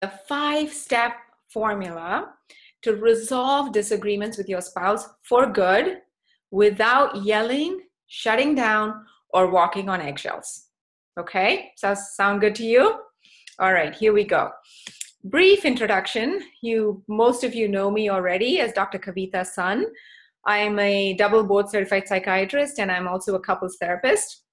The 5-step formula to resolve disagreements with your spouse for good without yelling, shutting down, or walking on eggshells. Okay, sound good to you? All right, here we go. Brief introduction. Most of you know me already as Dr. Kavetha's son. I'm a double board certified psychiatrist, and I'm also a couples therapist.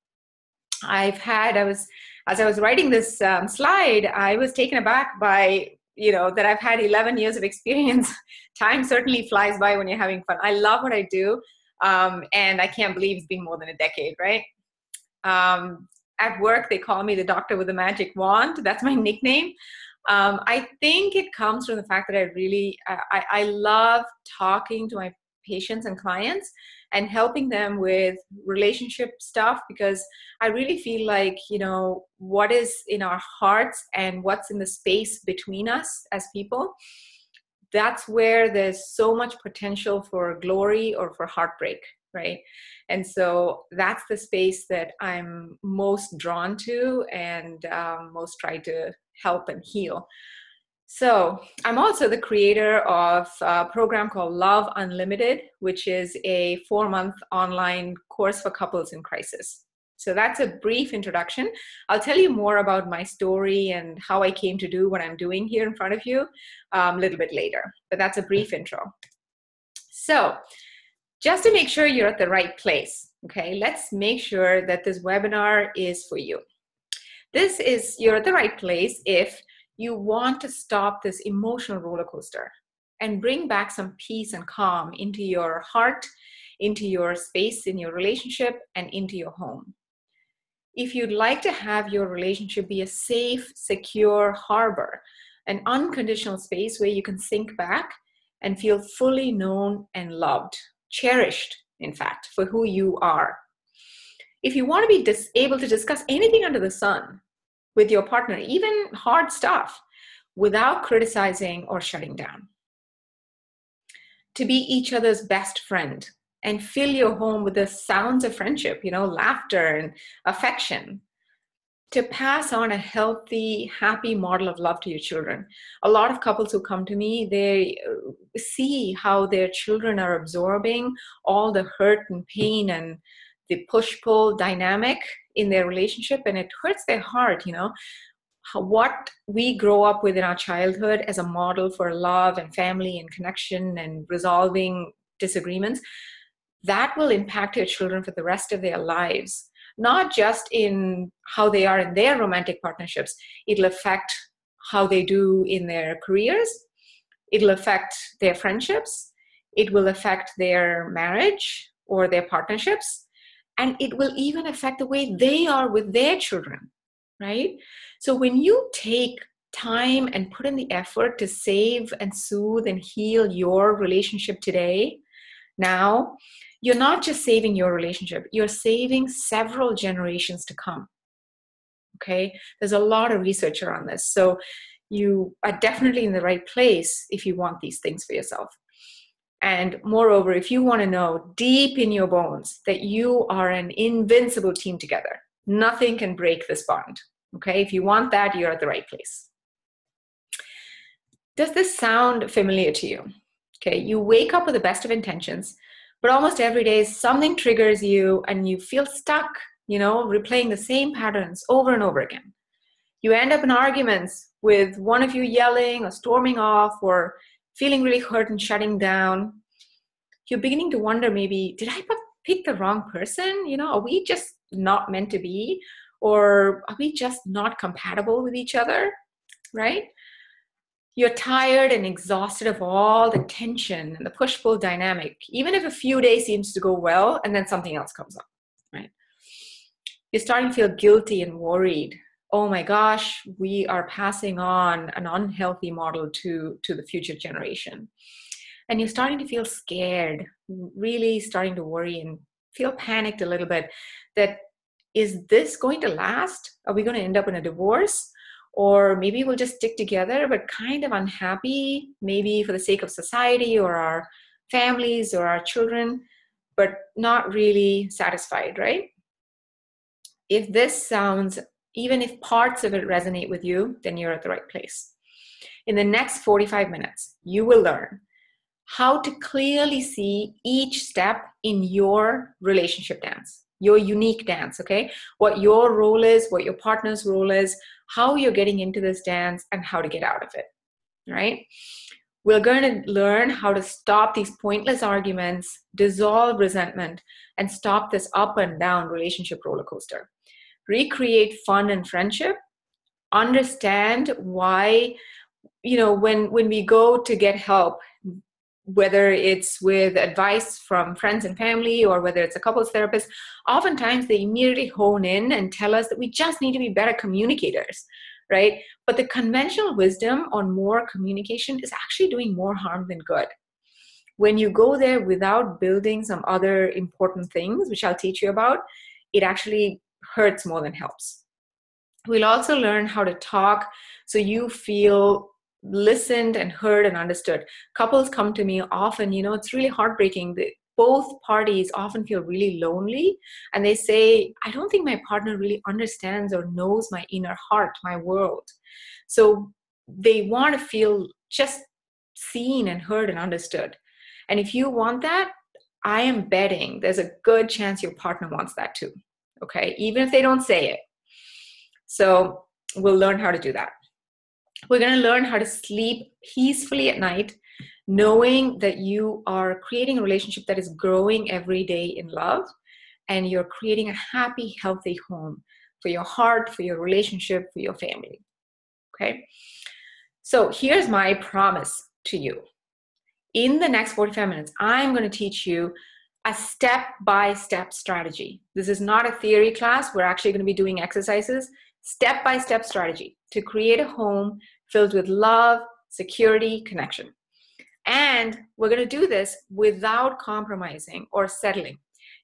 As I was writing this slide, I was taken aback by, that I've had 11 years of experience. Time certainly flies by when you're having fun. I love what I do, and I can't believe it's been more than a decade, right? At work, they call me the doctor with the magic wand. That's my nickname. I think it comes from the fact that I love talking to my patients and clients and helping them with relationship stuff, because I really feel like, what is in our hearts and what's in the space between us as people, that's where there's so much potential for glory or for heartbreak, right? And so that's the space that I'm most drawn to and most try to help and heal. So I'm also the creator of a program called Love Unlimited, which is a 4-month online course for couples in crisis. So that's a brief introduction. I'll tell you more about my story and how I came to do what I'm doing here in front of you a little bit later, but that's a brief intro. So just to make sure you're at the right place, let's make sure that this webinar is for you. You're at the right place if you want to stop this emotional roller coaster and bring back some peace and calm into your heart, into your space in your relationship, and into your home. If you'd like to have your relationship be a safe, secure harbor, an unconditional space where you can sink back and feel fully known and loved, cherished, in fact, for who you are. If you want to be able to discuss anything under the sun with your partner, even hard stuff, without criticizing or shutting down. To be each other's best friend and fill your home with the sounds of friendship, laughter and affection. To pass on a healthy, happy model of love to your children. A lot of couples who come to me, they see how their children are absorbing all the hurt and pain and the push-pull dynamic in their relationship, and it hurts their heart, what we grow up with in our childhood as a model for love and family and connection and resolving disagreements, that will impact your children for the rest of their lives, not just in how they are in their romantic partnerships. It'll affect how they do in their careers. It'll affect their friendships. It will affect their marriage or their partnerships. And it will even affect the way they are with their children, right? So when you take time and put in the effort to save and soothe and heal your relationship today, now, you're not just saving your relationship, you're saving several generations to come, okay? There's a lot of research around this. So you are definitely in the right place if you want these things for yourself. And moreover, if you want to know deep in your bones that you are an invincible team together, nothing can break this bond. Okay, if you want that, you're at the right place. Does this sound familiar to you? Okay, you wake up with the best of intentions, but almost every day something triggers you and you feel stuck, replaying the same patterns over and over again. You end up in arguments with one of you yelling or storming off or feeling really hurt and shutting down. You're beginning to wonder, maybe, did I pick the wrong person? Are we just not meant to be? Or are we just not compatible with each other, right? You're tired and exhausted of all the tension and the push-pull dynamic, even if a few days seems to go well and then something else comes up, right? You're starting to feel guilty and worried. Oh my gosh, we are passing on an unhealthy model to the future generation. And you're starting to feel scared, really starting to worry and feel panicked a little bit that, is this going to last? Are we going to end up in a divorce? Or maybe we'll just stick together, but kind of unhappy, maybe for the sake of society or our families or our children, but not really satisfied, right? If this sounds, even if parts of it resonate with you, then you're at the right place. In the next 45 minutes, you will learn how to clearly see each step in your relationship dance, your unique dance, okay? What your role is, what your partner's role is, how you're getting into this dance, and how to get out of it, right? We're going to learn how to stop these pointless arguments, dissolve resentment, and stop this up and down relationship roller coaster. Recreate fun and friendship. Understand why, when we go to get help, whether it's with advice from friends and family or whether it's a couples therapist, oftentimes they immediately hone in and tell us that we just need to be better communicators, right? But the conventional wisdom on more communication is actually doing more harm than good. When you go there without building some other important things, which I'll teach you about, it actually hurts more than helps. We'll also learn how to talk so you feel listened and heard and understood. Couples come to me often, it's really heartbreaking. Both parties often feel really lonely, and they say, I don't think my partner really understands or knows my inner heart, my world. So they want to feel just seen and heard and understood. And if you want that, I am betting there's a good chance your partner wants that too, okay? Even if they don't say it. So we'll learn how to do that. We're going to learn how to sleep peacefully at night, knowing that you are creating a relationship that is growing every day in love, and you're creating a happy, healthy home for your heart, for your relationship, for your family. Okay? So here's my promise to you. In the next 45 minutes, I'm going to teach you a step-by-step strategy. This is not a theory class. We're actually going to be doing exercises. Step-by-step strategy to create a home filled with love, security, connection. And we're going to do this without compromising or settling.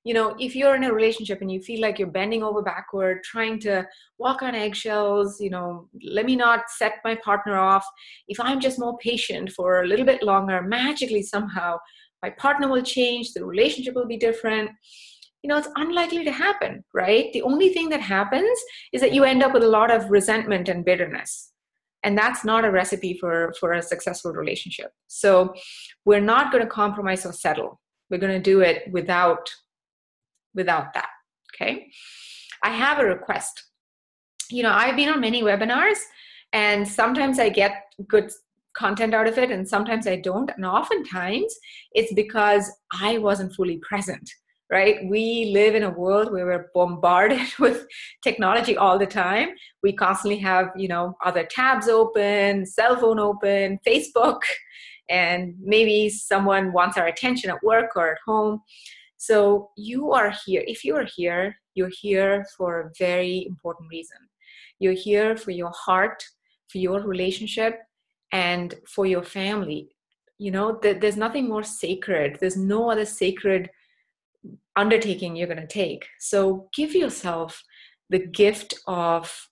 If you're in a relationship and you feel like you're bending over backward, trying to walk on eggshells, let me not set my partner off. If I'm just more patient for a little bit longer, magically somehow my partner will change, the relationship will be different. It's unlikely to happen, right? The only thing that happens is that you end up with a lot of resentment and bitterness. And that's not a recipe for a successful relationship. So we're not going to compromise or settle. We're going to do it without that, okay? I have a request. I've been on many webinars, and sometimes I get good content out of it, and sometimes I don't. And oftentimes it's because I wasn't fully present. Right? We live in a world where we're bombarded with technology all the time. We constantly have, other tabs open, cell phone open, Facebook, and maybe someone wants our attention at work or at home. So you are here. If you are here, you're here for a very important reason. You're here for your heart, for your relationship, and for your family. There's nothing more sacred. There's no other sacred undertaking you're going to take. So give yourself the gift of,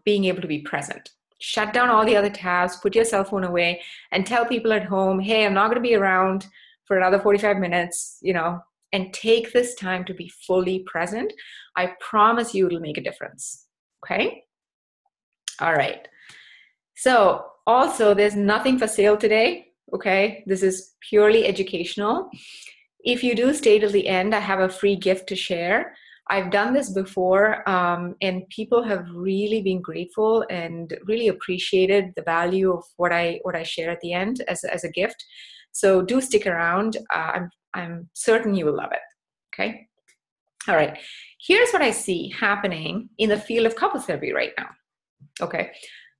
being able to be present. Shut down all the other tabs, put your cell phone away, and tell people at home, hey, I'm not going to be around for another 45 minutes, and take this time to be fully present. I promise you it'll make a difference. Okay? All right. So also, there's nothing for sale today. Okay? This is purely educational. If you do stay till the end, I have a free gift to share. I've done this before, and people have really been grateful and really appreciated the value of what I share at the end as a gift. So do stick around. I'm certain you will love it. Okay. All right. Here's what I see happening in the field of couples therapy right now. Okay.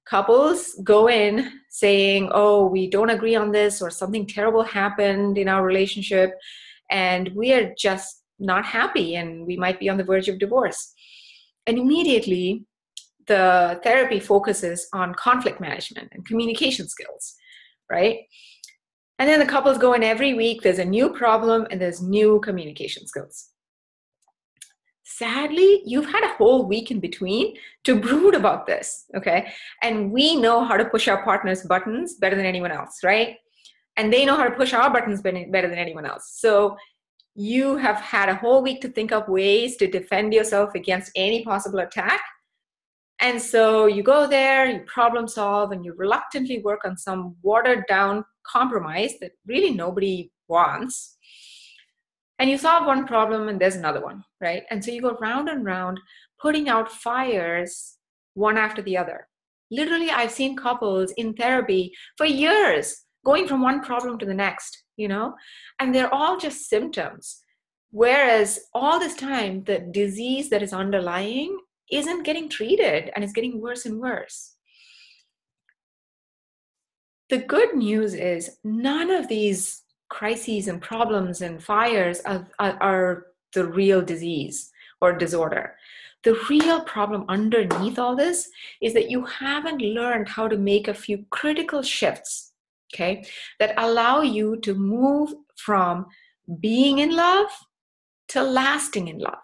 Couples go in saying, oh, we don't agree on this, or something terrible happened in our relationship, and we are just not happy, and we might be on the verge of divorce. And immediately, the therapy focuses on conflict management and communication skills, right? And then the couples go in every week, there's a new problem, and there's new communication skills. Sadly, you've had a whole week in between to brood about this, okay? And we know how to push our partner's buttons better than anyone else, right? And they know how to push our buttons better than anyone else. So you have had a whole week to think up ways to defend yourself against any possible attack. And so you go there, you problem solve, and you reluctantly work on some watered down compromise that really nobody wants. And you solve one problem and there's another one, right? And so you go round and round, putting out fires one after the other. Literally, I've seen couples in therapy for years going from one problem to the next, and they're all just symptoms. Whereas all this time, the disease that is underlying isn't getting treated and it's getting worse and worse. The good news is none of these crises and problems and fires are the real disease or disorder. The real problem underneath all this is that you haven't learned how to make a few critical shifts, okay, that allow you to move from being in love to lasting in love.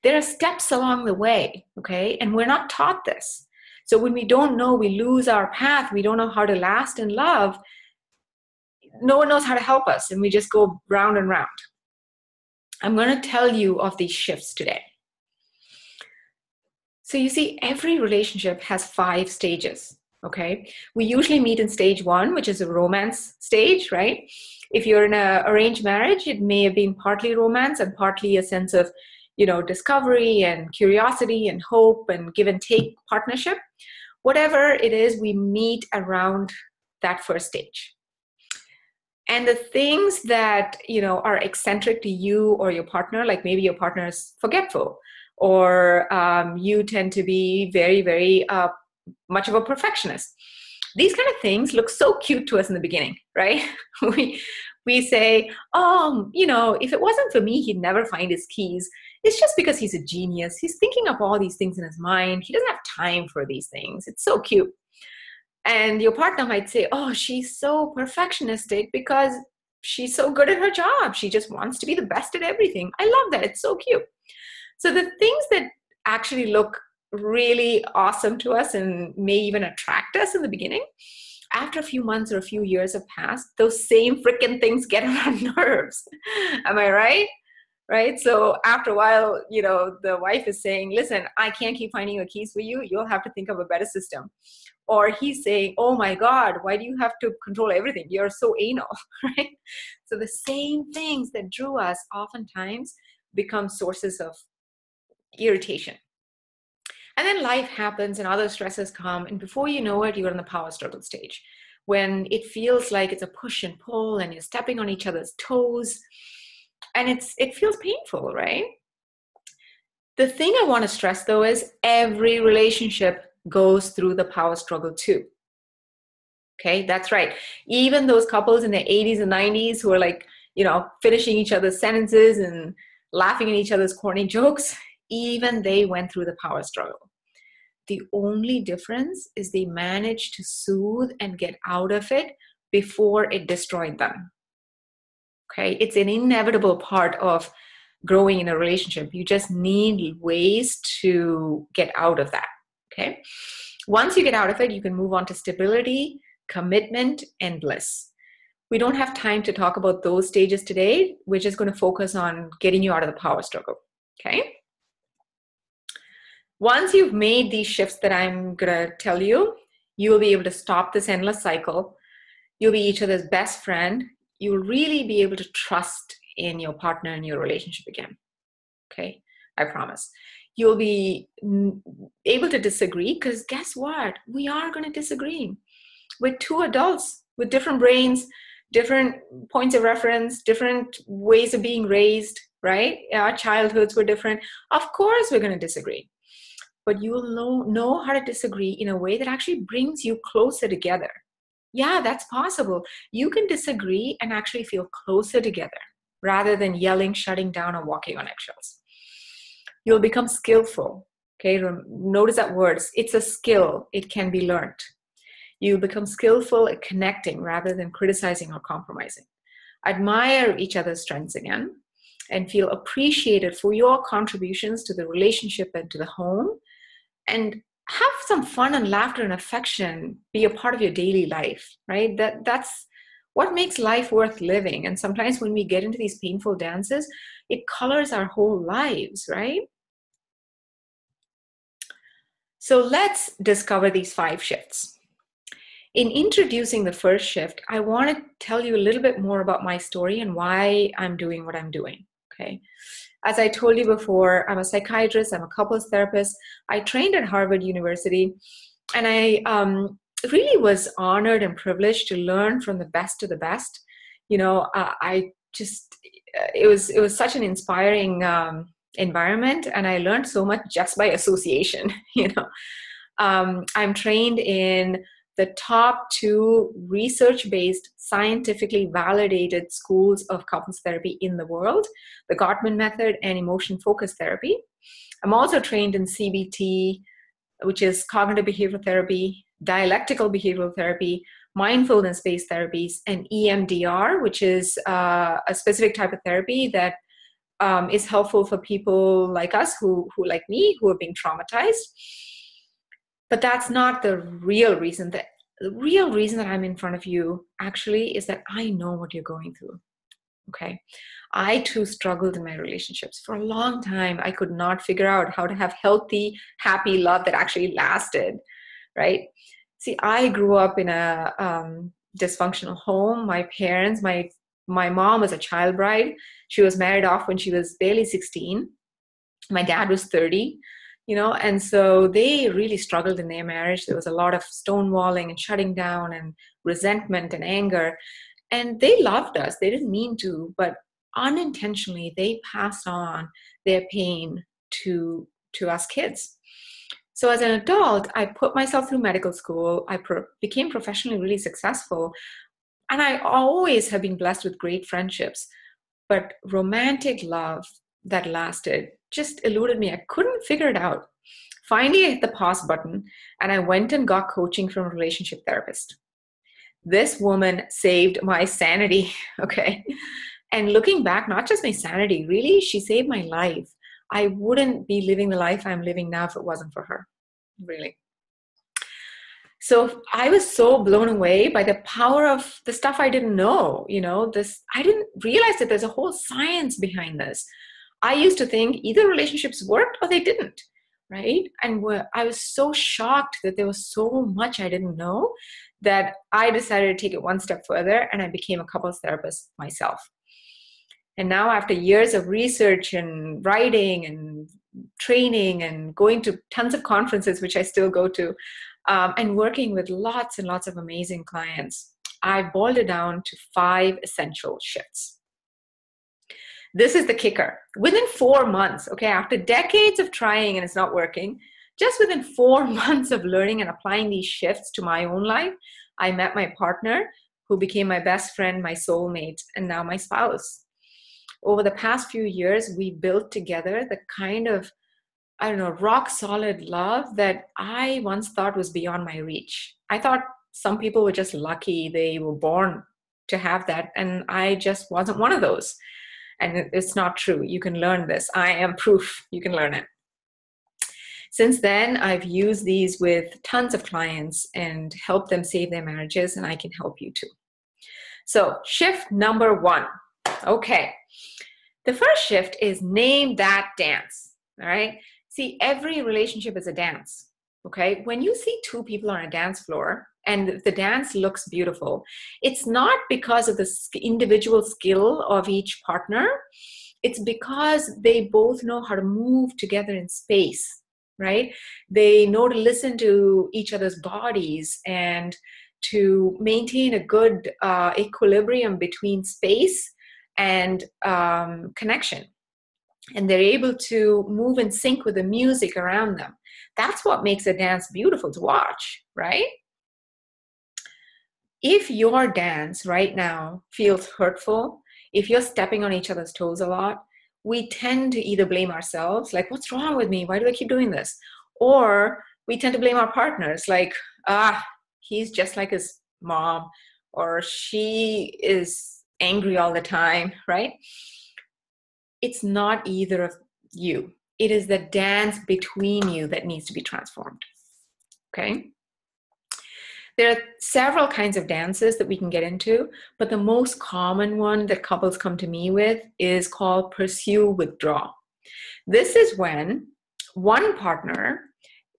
There are steps along the way, okay, and we're not taught this. So when we don't know, we lose our path, we don't know how to last in love, no one knows how to help us, and we just go round and round. I'm going to tell you of these shifts today. So you see, every relationship has 5 stages, okay? We usually meet in stage 1, which is a romance stage, right? If you're in an arranged marriage, it may have been partly romance and partly a sense of, discovery and curiosity and hope and give and take partnership. Whatever it is, we meet around that first stage. And the things that, are eccentric to you or your partner, like maybe your partner is forgetful, or you tend to be very, very much of a perfectionist. These kind of things look so cute to us in the beginning, right? We say, if it wasn't for me, he'd never find his keys. It's just because he's a genius. He's thinking up all these things in his mind. He doesn't have time for these things. It's so cute. And your partner might say, oh, she's so perfectionistic because she's so good at her job. She just wants to be the best at everything. I love that. It's so cute. So the things that actually look really awesome to us and may even attract us in the beginning, after a few months or a few years have passed, those same freaking things get on our nerves. Am I right? Right? So after a while, the wife is saying, listen, I can't keep finding your keys for you. You'll have to think of a better system. Or he's saying, oh my God, why do you have to control everything? You're so anal, right? So the same things that drew us oftentimes become sources of irritation. And then life happens and other stresses come. And before you know it, you're in the power struggle stage, when it feels like it's a push and pull and you're stepping on each other's toes. And it feels painful, right? The thing I want to stress, though, is every relationship goes through the power struggle too. Okay, that's right. Even those couples in their 80s and 90s who are like, finishing each other's sentences and laughing at each other's corny jokes, even they went through the power struggle. The only difference is they managed to soothe and get out of it before it destroyed them. Okay, it's an inevitable part of growing in a relationship. You just need ways to get out of that. Okay, once you get out of it, you can move on to stability, commitment, and bliss. We don't have time to talk about those stages today. We're just going to focus on getting you out of the power struggle. Okay. Once you've made these shifts that I'm going to tell you, you will be able to stop this endless cycle. You'll be each other's best friend. You'll really be able to trust in your partner and your relationship again. Okay, I promise. You'll be able to disagree, because guess what? We are going to disagree. We're 2 adults with different brains, different points of reference, different ways of being raised, right? Our childhoods were different. Of course, we're going to disagree. But you will know how to disagree in a way that actually brings you closer together. Yeah, that's possible. You can disagree and actually feel closer together rather than yelling, shutting down, or walking on eggshells. You'll become skillful. Okay, notice that word. It's a skill. It can be learned. You become skillful at connecting rather than criticizing or compromising. Admire each other's strengths again and feel appreciated for your contributions to the relationship and to the home. And have some fun and laughter and affection be a part of your daily life, right? That's what makes life worth living. And sometimes when we get into these painful dances, it colors our whole lives, right? So let's discover these 5 shifts. In introducing the first shift, I want to tell you a little bit more about my story and why I'm doing what I'm doing. Okay. As I told you before, I'm a psychiatrist, I'm a couples therapist. I trained at Harvard University, and I really was honored and privileged to learn from the best of the best. You know, it was such an inspiring environment, and I learned so much just by association. You know, I'm trained in the top 2 research-based, scientifically validated schools of couples therapy in the world, the Gottman method and emotion-focused therapy. I'm also trained in CBT, which is cognitive behavioral therapy, dialectical behavioral therapy, mindfulness-based therapies, and EMDR, which is a specific type of therapy that is helpful for people like us who like me, who are being traumatized. But that's not the real reason. The real reason that I'm in front of you actually is that I know what you're going through. Okay. I too struggled in my relationships. For a long time, I could not figure out how to have healthy, happy love that actually lasted, right? See, I grew up in a dysfunctional home. My parents, my mom was a child bride. She was married off when she was barely 16. My dad was 30. You know, and so they really struggled in their marriage. There was a lot of stonewalling and shutting down and resentment and anger. And they loved us. They didn't mean to, but unintentionally, they passed on their pain to us kids. So as an adult, I put myself through medical school. I became professionally really successful. And I always have been blessed with great friendships. But romantic love that lasted just eluded me. I couldn't figure it out. Finally, I hit the pause button and I went and got coaching from a relationship therapist. This woman saved my sanity, okay? And looking back, not just my sanity, really, she saved my life. I wouldn't be living the life I'm living now if it wasn't for her, really. So I was so blown away by the power of the stuff I didn't know, you know, I didn't realize that there's a whole science behind this. I used to think either relationships worked or they didn't, right? And I was so shocked that there was so much I didn't know that I decided to take it one step further and I became a couples therapist myself. And now after years of research and writing and training and going to tons of conferences, which I still go to, and working with lots and lots of amazing clients, I boiled it down to 5 essential shifts. This is the kicker. Within 4 months, okay, after decades of trying and it's not working, just within 4 months of learning and applying these shifts to my own life, I met my partner who became my best friend, my soulmate, and now my spouse. Over the past few years, we built together the kind of, I don't know, rock solid love that I once thought was beyond my reach. I thought some people were just lucky they were born to have that, and I just wasn't one of those. And it's not true. You can learn this. I am proof you can learn it. Since then, I've used these with tons of clients and helped them save their marriages, and I can help you too. So shift number 1. Okay. The first shift is name that dance. All right. See, every relationship is a dance. Okay. When you see 2 people on a dance floor and the dance looks beautiful, it's not because of the individual skill of each partner. It's because they both know how to move together in space, right? They know to listen to each other's bodies and to maintain a good equilibrium between space and connection. And they're able to move in sync with the music around them. That's what makes a dance beautiful to watch, right? If your dance right now feels hurtful, if you're stepping on each other's toes a lot, we tend to either blame ourselves, like, what's wrong with me? Why do I keep doing this? Or we tend to blame our partners, like, he's just like his mom, or she is angry all the time, right? It's not either of you. It is the dance between you that needs to be transformed, okay? There are several kinds of dances that we can get into, but the most common one that couples come to me with is called pursue withdraw. This is when one partner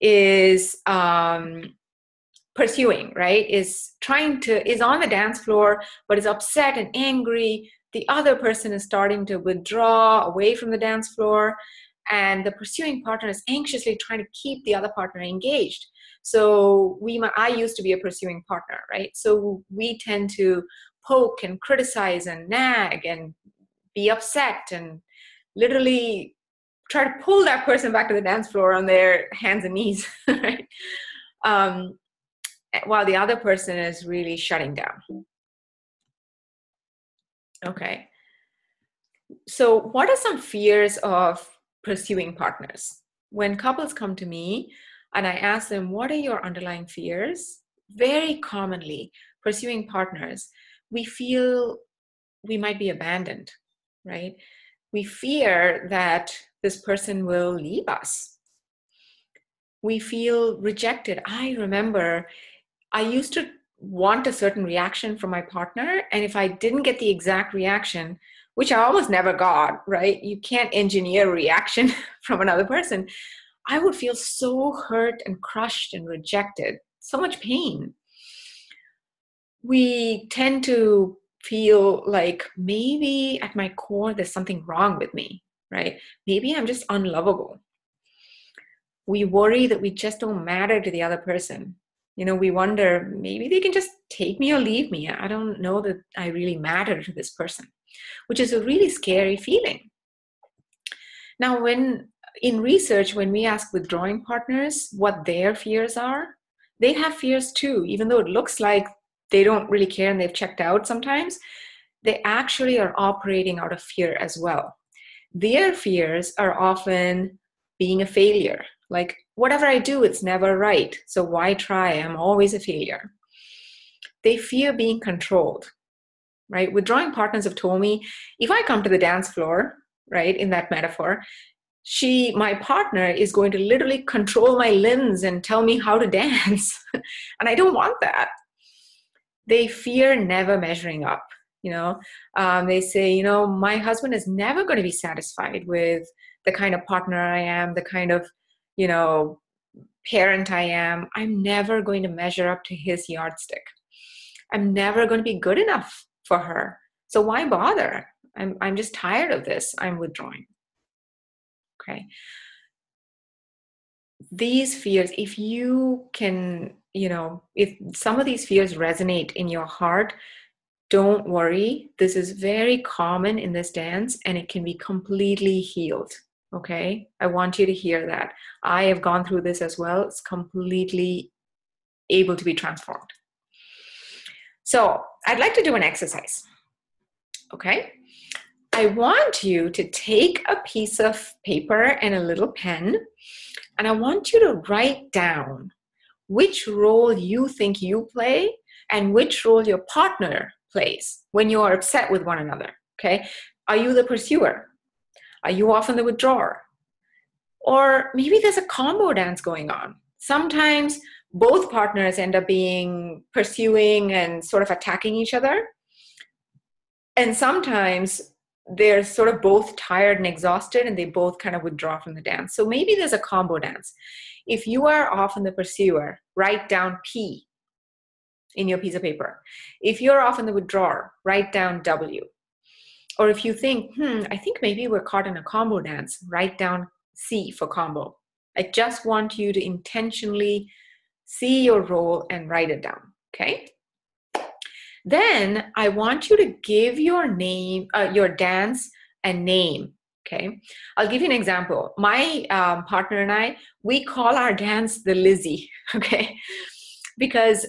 is pursuing, right? Is on the dance floor, but is upset and angry. The other person is starting to withdraw away from the dance floor, and the pursuing partner is anxiously trying to keep the other partner engaged. So I used to be a pursuing partner, right? So we tend to poke and criticize and nag and be upset and literally try to pull that person back to the dance floor on their hands and knees, right? While the other person is really shutting down. Okay. So what are some fears of pursuing partners? When couples come to me and I ask them, what are your underlying fears? Very commonly, pursuing partners, we feel we might be abandoned, right? We fear that this person will leave us. We feel rejected. I remember I used to want a certain reaction from my partner, and if I didn't get the exact reaction, which I almost never got, right? You can't engineer a reaction from another person. I would feel so hurt and crushed and rejected, so much pain. We tend to feel like maybe at my core there's something wrong with me, right? Maybe I'm just unlovable. We worry that we just don't matter to the other person. We wonder, maybe they can just take me or leave me. I don't know that I really matter to this person, which is a really scary feeling. Now, in research, when we ask withdrawing partners what their fears are, they have fears too, even though it looks like they don't really care and they've checked out sometimes. They actually are operating out of fear as well. Their fears are often being a failure. Like, whatever I do, it's never right. So why try? I'm always a failure. They fear being controlled, right? Withdrawing partners have told me, if I come to the dance floor, right, in that metaphor, my partner is going to literally control my limbs and tell me how to dance. And I don't want that. They fear never measuring up. They say, my husband is never going to be satisfied with the kind of partner I am, the kind of, parent I am. I'm never going to measure up to his yardstick. I'm never going to be good enough for her. So why bother? I'm just tired of this. I'm withdrawing. Okay. These fears, if you can, if some of these fears resonate in your heart, don't worry. This is very common in this dance and it can be completely healed. Okay. I want you to hear that. I have gone through this as well. It's completely able to be transformed. So I'd like to do an exercise. Okay. I want you to take a piece of paper and a little pen, and I want you to write down which role you think you play and which role your partner plays when you are upset with one another. Okay. Are you the pursuer? Are you often the withdrawer? Or maybe there's a combo dance going on. Sometimes both partners end up being pursuing and sort of attacking each other. And sometimes they're sort of both tired and exhausted and they both kind of withdraw from the dance. So maybe there's a combo dance. If you are often the pursuer, write down P in your piece of paper. If you're often the withdrawer, write down W. Or if you think, I think maybe we're caught in a combo dance, write down C for combo. I just want you to intentionally see your role and write it down, okay? Then I want you to give your name, your dance a name, okay? I'll give you an example. My partner and I, we call our dance the Lizzie, okay? Because,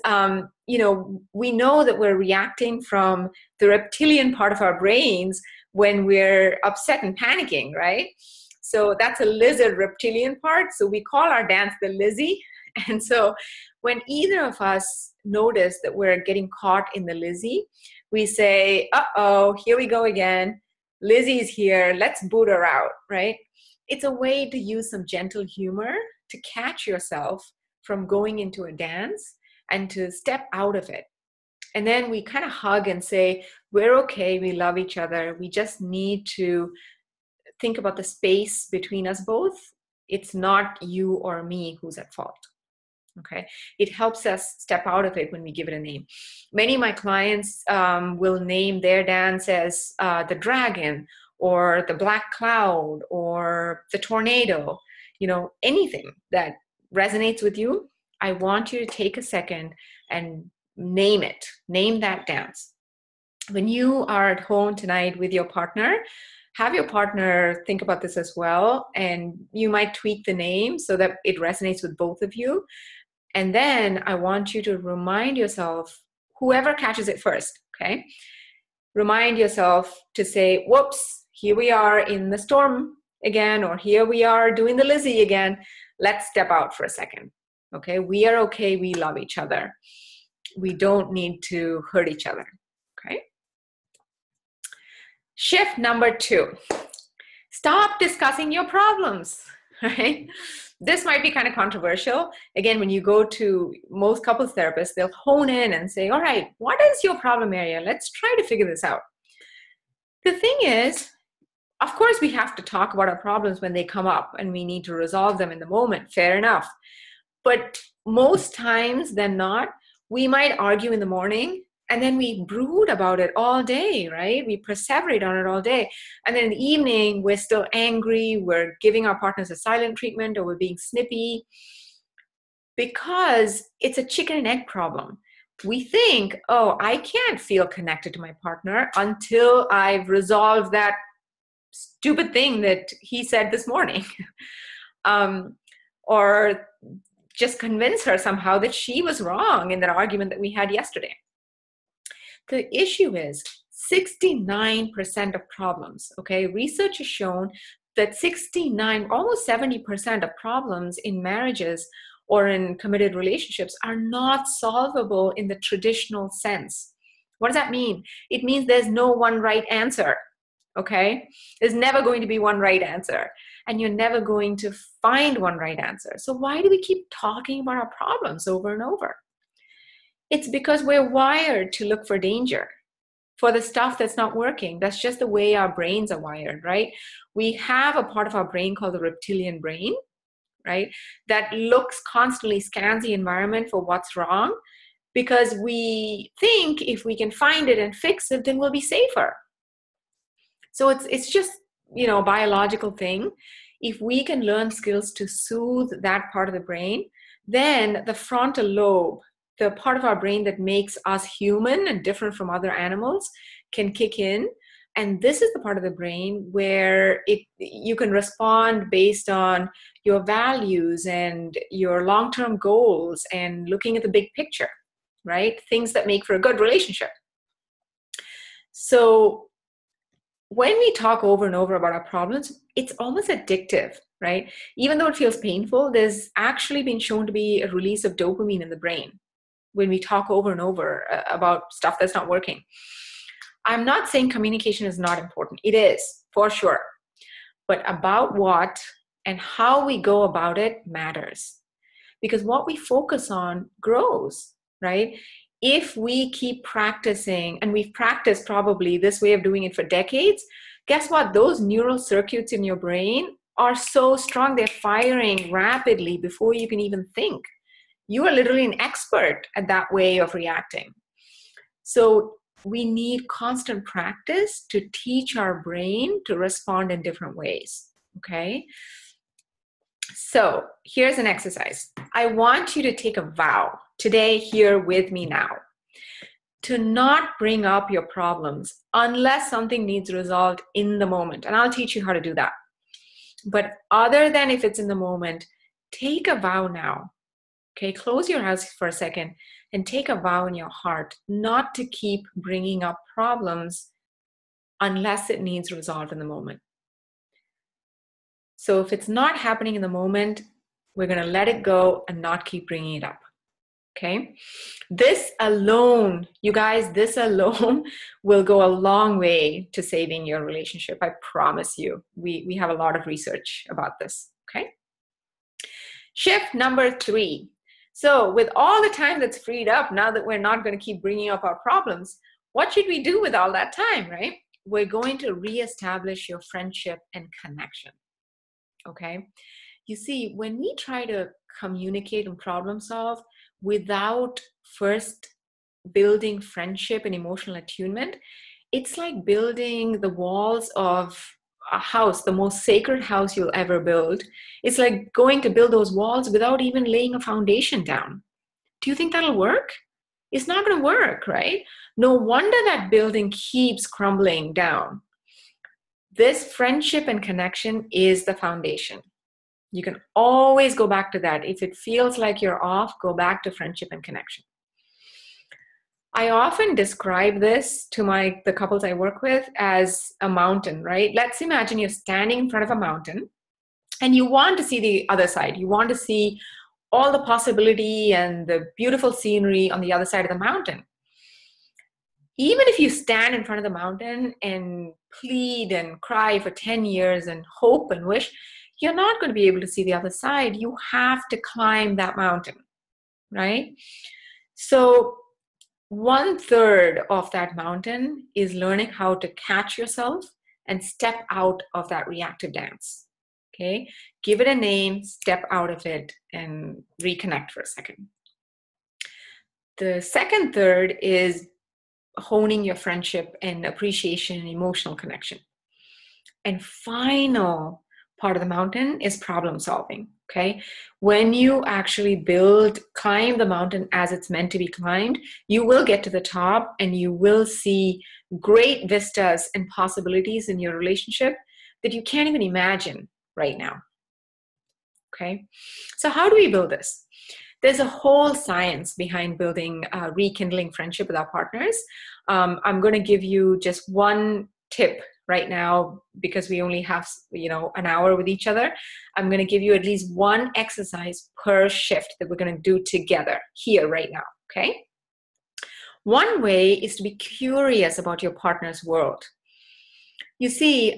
we know that we're reacting from the reptilian part of our brains when we're upset and panicking, right? So that's a lizard reptilian part. So we call our dance the Lizzie. And so when either of us notice that we're getting caught in the Lizzie, we say, uh-oh, here we go again. Lizzie's here. Let's boot her out, right? It's a way to use some gentle humor to catch yourself from going into a dance and to step out of it. And then we kind of hug and say, we're okay, we love each other. We just need to think about the space between us both It's not you or me who's at fault. Okay. It helps us step out of it when we give it a name. Many of my clients will name their dance as the dragon or the black cloud or the tornado, anything that resonates with you. I want you to take a second and name it. Name that dance. When you are at home tonight with your partner, have your partner think about this as well. And you might tweak the name so that it resonates with both of you. And then I want you to remind yourself, whoever catches it first, okay? Remind yourself to say, whoops, here we are in the storm again, or here we are doing the Lizzie again. Let's step out for a second, okay? We are okay, we love each other. We don't need to hurt each other, okay? Shift number 2, stop discussing your problems, right? This might be kind of controversial. Again, when you go to most couples therapists, they'll hone in and say, all right, what is your problem area? Let's try to figure this out. The thing is, of course, we have to talk about our problems when they come up and we need to resolve them in the moment. Fair enough. But most times than not, we might argue in the morning and then we brood about it all day, right? We perseverate on it all day. And then in the evening, we're still angry. We're giving our partners a silent treatment, or we're being snippy, because it's a chicken and egg problem. We think, oh, I can't feel connected to my partner until I've resolved that stupid thing that he said this morning. Or just convince her somehow that she was wrong in that argument that we had yesterday. The issue is 69% of problems, okay? Research has shown that 69, almost 70% of problems in marriages or in committed relationships are not solvable in the traditional sense. What does that mean? It means there's no one right answer, okay? There's never going to be one right answer, and you're never going to find one right answer. So why do we keep talking about our problems over and over? It's because we're wired to look for danger, for the stuff that's not working. That's just the way our brains are wired, right? We have a part of our brain called the reptilian brain, right? That looks constantly, scans the environment for what's wrong, because we think if we can find it and fix it, then we'll be safer. So it's just, a biological thing. If we can learn skills to soothe that part of the brain, then the frontal lobe, the part of our brain that makes us human and different from other animals, can kick in. And this is the part of the brain where you can respond based on your values and your long-term goals and looking at the big picture, right? Things that make for a good relationship. So when we talk over and over about our problems, it's almost addictive, right? Even though it feels painful, there's actually been shown to be a release of dopamine in the brain when we talk over and over about stuff that's not working. I'm not saying communication is not important. It is, for sure. But about what and how we go about it matters. Because what we focus on grows, right? If we keep practicing, and we've practiced probably this way of doing it for decades, guess what? Those neural circuits in your brain are so strong, they're firing rapidly before you can even think. You are literally an expert at that way of reacting. So we need constant practice to teach our brain to respond in different ways, okay? So here's an exercise. I want you to take a vow today, here with me now, to not bring up your problems unless something needs resolved in the moment. And I'll teach you how to do that. But other than if it's in the moment, take a vow now. Okay, close your eyes for a second and take a vow in your heart not to keep bringing up problems unless it needs resolved in the moment. So if it's not happening in the moment, we're going to let it go and not keep bringing it up. Okay? This alone, you guys, this alone will go a long way to saving your relationship. I promise you. We have a lot of research about this. Okay? Shift number 3. So with all the time that's freed up, now that we're not going to keep bringing up our problems, what should we do with all that time, right? We're going to reestablish your friendship and connection. Okay? You see, when we try to communicate and problem solve without first building friendship and emotional attunement, it's like building the walls of a house, the most sacred house you'll ever build. It's like going to build those walls without even laying a foundation down. Do you think that'll work? It's not going to work, right? No wonder that building keeps crumbling down. This friendship and connection is the foundation. You can always go back to that. If it feels like you're off, go back to friendship and connection. I often describe this to the couples I work with as a mountain, right? Let's imagine you're standing in front of a mountain and you want to see the other side. You want to see all the possibility and the beautiful scenery on the other side of the mountain. Even if you stand in front of the mountain and plead and cry for 10 years and hope and wish, you're not going to be able to see the other side. You have to climb that mountain, right? So 1/3 of that mountain is learning how to catch yourself and step out of that reactive dance. Okay, give it a name, step out of it, and reconnect for a second. The second third is honing your friendship and appreciation and emotional connection. And final part of the mountain is problem solving. Okay, when you actually climb the mountain as it's meant to be climbed, you will get to the top and you will see great vistas and possibilities in your relationship that you can't even imagine right now. Okay, so how do we build this? There's a whole science behind building, rekindling friendship with our partners. I'm going to give you just one tip right now because we only have, an hour with each other. I'm going to give you at least one exercise per shift that we're going to do together here right now. Okay. One way is to be curious about your partner's world. You see,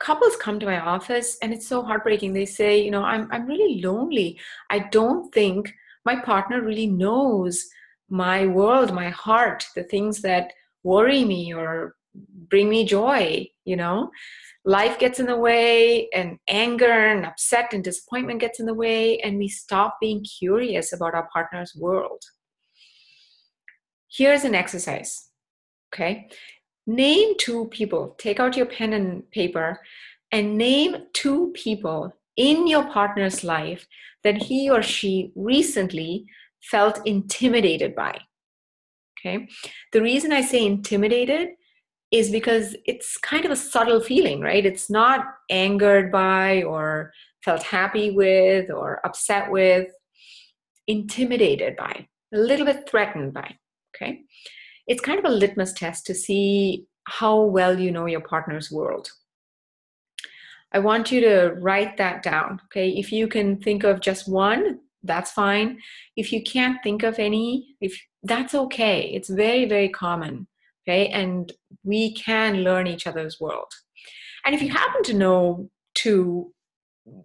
couples come to my office and it's so heartbreaking. They say, I'm really lonely. I don't think my partner really knows my world, my heart, the things that worry me or bring me joy. Life gets in the way, and anger and upset and disappointment gets in the way, and we stop being curious about our partner's world. Here's an exercise. Okay. Name 2 people. Take out your pen and paper and name 2 people in your partner's life that he or she recently felt intimidated by. Okay. The reason I say intimidated is because it's kind of a subtle feeling, right? It's not angered by or felt happy with or upset with, intimidated by, a little bit threatened by. Okay. It's kind of a litmus test to see how well you know your partner's world. I want you to write that down, okay? If you can think of just one, that's fine. If you can't think of any, that's okay. It's very, very common, okay? And we can learn each other's world. And if you happen to know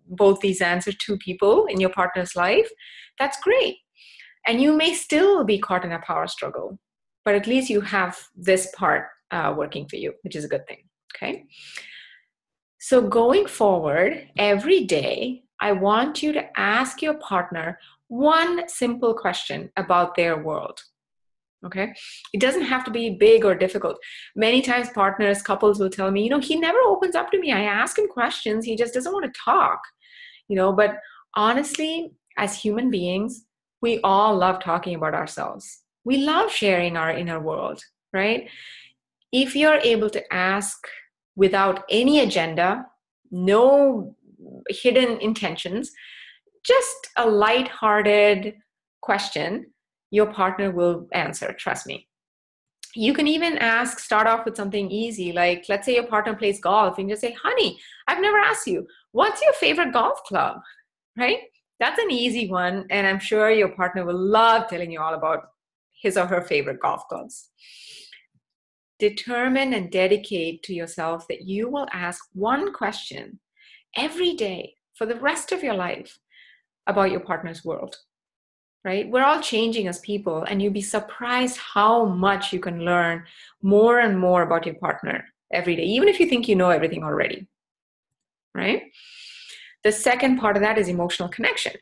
both these answers, 2 people in your partner's life, that's great. And you may still be caught in a power struggle, but at least you have this part working for you, which is a good thing, okay? So going forward, every day, I want you to ask your partner one simple question about their world, okay? It doesn't have to be big or difficult. Many times couples will tell me, he never opens up to me. I ask him questions. He just doesn't want to talk, but honestly, as human beings, we all love talking about ourselves. We love sharing our inner world, right? If you're able to ask without any agenda, no hidden intentions, just a lighthearted question, your partner will answer, trust me. You can even start off with something easy, like let's say your partner plays golf and you just say, honey, I've never asked you, what's your favorite golf club, right? That's an easy one, and I'm sure your partner will love telling you all about his or her favorite golf clubs. Determine and dedicate to yourself that you will ask one question every day for the rest of your life about your partner's world, right? We're all changing as people, and you'll be surprised how much you can learn more and more about your partner every day, even if you think you know everything already, right? The second part of that is emotional connection.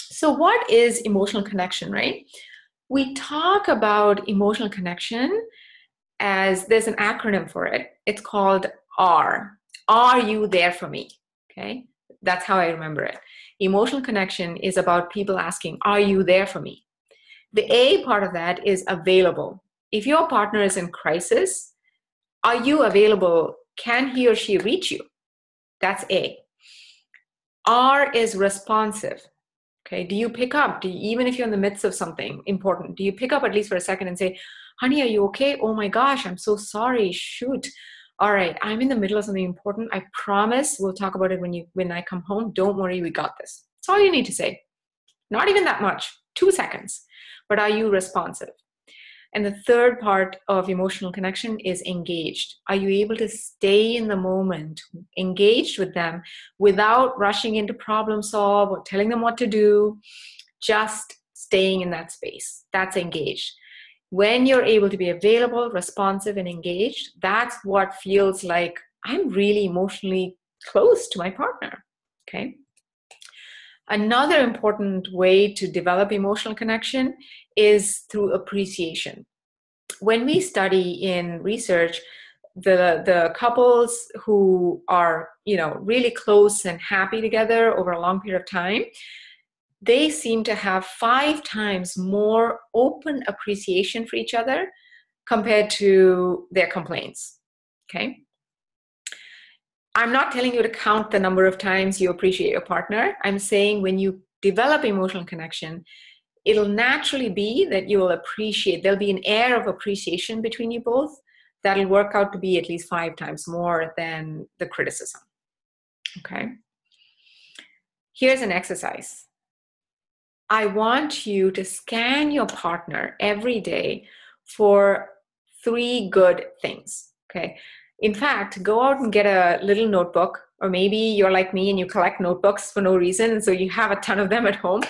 So what is emotional connection, right? We talk about emotional connection as there's an acronym for it. It's called R. Are you there for me? Okay, that's how I remember it. Emotional connection is about people asking, are you there for me? The A part of that is available. If your partner is in crisis, are you available? Can he or she reach you? That's A. R is responsive. Okay, do you pick up? Even if you're in the midst of something important, do you pick up at least for a second and say, honey, are you okay? Oh my gosh, I'm so sorry. Shoot. All right, I'm in the middle of something important. I promise we'll talk about it when I come home. Don't worry, we got this. That's all you need to say. Not even that much, 2 seconds. But are you responsive? And the third part of emotional connection is engaged. Are you able to stay in the moment, engaged with them without rushing into problem solve or telling them what to do, just staying in that space? That's engaged. When you're able to be available, responsive, and engaged, that's what feels like I'm really emotionally close to my partner, okay? Another important way to develop emotional connection is through appreciation. When we study in research, the couples who are, really close and happy together over a long period of time, they seem to have 5 times more open appreciation for each other compared to their complaints. Okay? I'm not telling you to count the number of times you appreciate your partner. I'm saying when you develop emotional connection, it'll naturally be that you will appreciate, there'll be an air of appreciation between you both that'll work out to be at least 5 times more than the criticism. Okay? Here's an exercise. I want you to scan your partner every day for 3 good things. Okay? In fact, go out and get a little notebook, or maybe you're like me and you collect notebooks for no reason, and so you have a ton of them at home.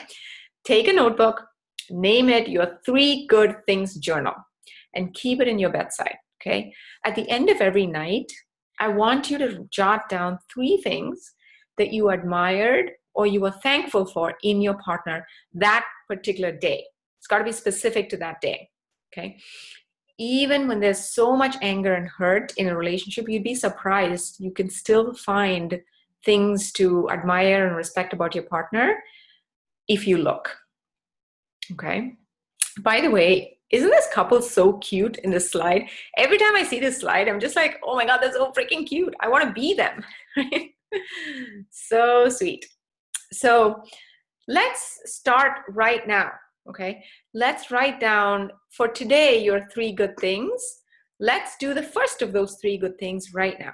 Take a notebook, name it your 3 good things journal, and keep it in your bedside, okay? At the end of every night, I want you to jot down 3 things that you admired or you were thankful for in your partner that particular day. It's got to be specific to that day, okay? Even when there's so much anger and hurt in a relationship, you'd be surprised. You can still find things to admire and respect about your partner if you look. Okay. By the way, isn't this couple so cute in this slide? Every time I see this slide, I'm just like, oh my God, they're so freaking cute. I want to be them. Right? So sweet. So let's start right now. Okay. Let's write down for today your 3 good things. Let's do the first of those 3 good things right now.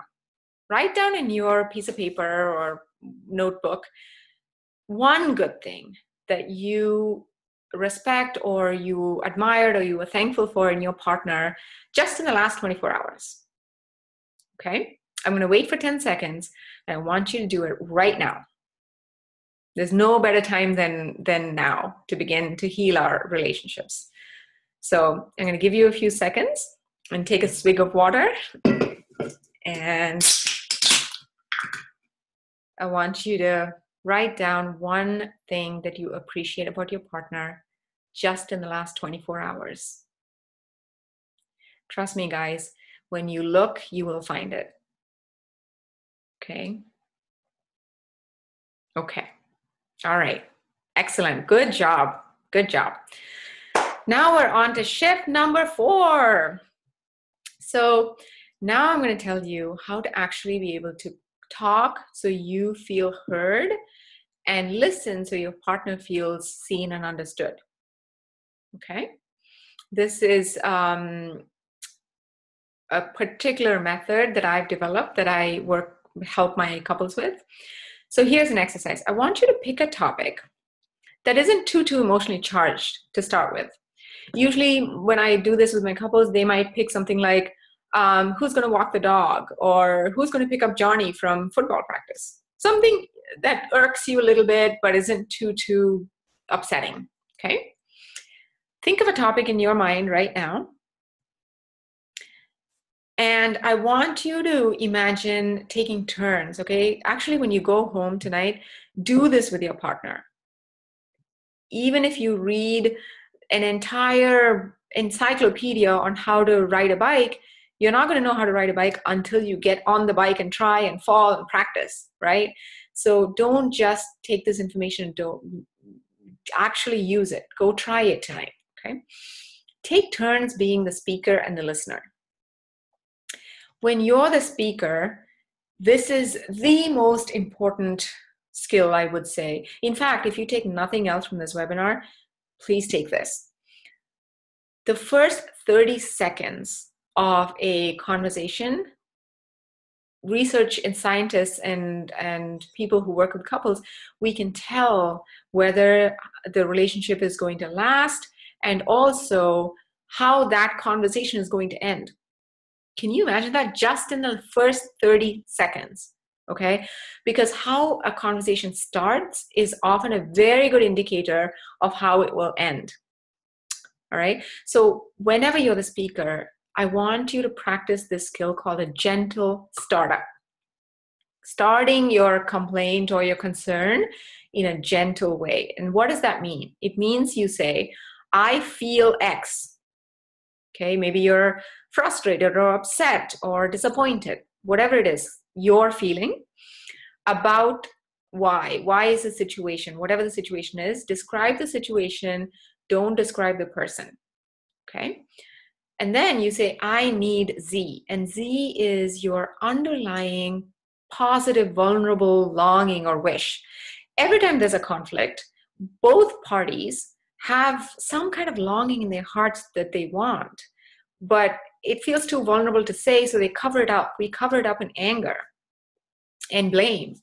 Write down in your piece of paper or notebook 1 good thing that you respect or you admired or you were thankful for in your partner just in the last 24 hours. Okay? I'm going to wait for 10 seconds and I want you to do it right now. There's no better time than now to begin to heal our relationships. So I'm going to give you a few seconds and take a swig of water. And I want you to write down 1 thing that you appreciate about your partner just in the last 24 hours. Trust me, guys, when you look, you will find it. Okay? Okay. All right. Excellent. Good job. Good job. Now we're on to shift number 4. So now I'm going to tell you how to actually be able to talk so you feel heard and listen so your partner feels seen and understood. Okay? This is a particular method that I've developed that I help my couples with. So here's an exercise. I want you to pick a topic that isn't too emotionally charged to start with. Usually when I do this with my couples, they might pick something like, who's going to walk the dog, or who's going to pick up Johnny from football practice. Something that irks you a little bit, but isn't too upsetting, okay? Think of a topic in your mind right now. And I want you to imagine taking turns, okay? Actually, when you go home tonight, do this with your partner. Even if you read an entire encyclopedia on how to ride a bike, you're not going to know how to ride a bike until you get on the bike and try and fall and practice, right? So don't just take this information and don't actually use it. Go try it tonight, okay? Take turns being the speaker and the listener. When you're the speaker, this is the most important skill, I would say. In fact, if you take nothing else from this webinar, please take this. The first 30 seconds of a conversation, research and scientists and people who work with couples, we can tell whether the relationship is going to last and also how that conversation is going to end. Can you imagine that just in the first 30 seconds? Okay, because how a conversation starts is often a very good indicator of how it will end. All right, so whenever you're the speaker, I want you to practice this skill called a gentle startup. Starting your complaint or your concern in a gentle way. And what does that mean? It means you say, I feel X. Okay, maybe you're frustrated or upset or disappointed, whatever it is you're feeling about why. Why is the situation? Whatever the situation is, describe the situation, don't describe the person. Okay? And then you say, I need Z. And Z is your underlying positive, vulnerable longing or wish. Every time there's a conflict, both parties have some kind of longing in their hearts that they want, but it feels too vulnerable to say, so they cover it up. We cover it up in anger and blame.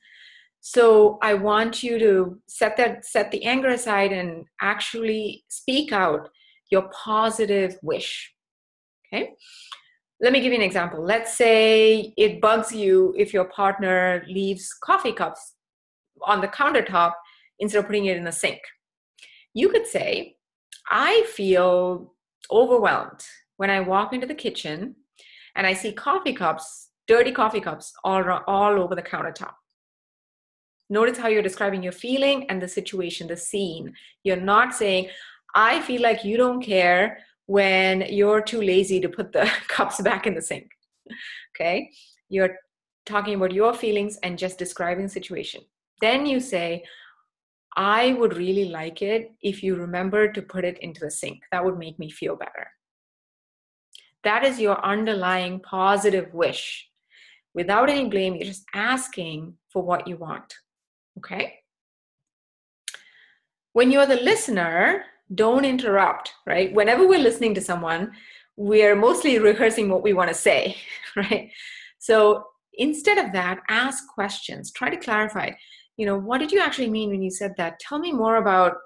So I want you to set the anger aside and actually speak out your positive wish. Okay? Let me give you an example. Let's say it bugs you if your partner leaves coffee cups on the countertop instead of putting it in the sink. You could say, I feel overwhelmed when I walk into the kitchen and I see dirty coffee cups all over the countertop. Notice how you're describing your feeling and the situation, the scene. You're not saying, I feel like you don't care when you're too lazy to put the cups back in the sink. Okay? You're talking about your feelings and just describing the situation. Then you say, I would really like it if you remember to put it into the sink. That would make me feel better. That is your underlying positive wish. Without any blame, you're just asking for what you want. Okay? When you're the listener, don't interrupt, right? Whenever we're listening to someone, we're mostly rehearsing what we want to say, right? So instead of that, ask questions. Try to clarify, what did you actually mean when you said that? Tell me more about